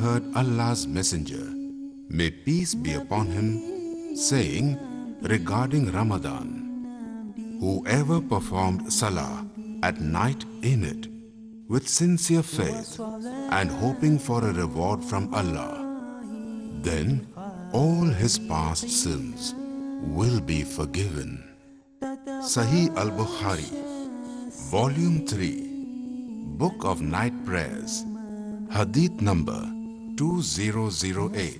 heard Allah's Messenger, may peace be upon him, saying regarding Ramadan, whoever performed Salah at night in it with sincere faith and hoping for a reward from Allah, then all his past sins will be forgiven. Sahih al-Bukhari, Volume 3, Book of Night Prayers, Hadith number 2008.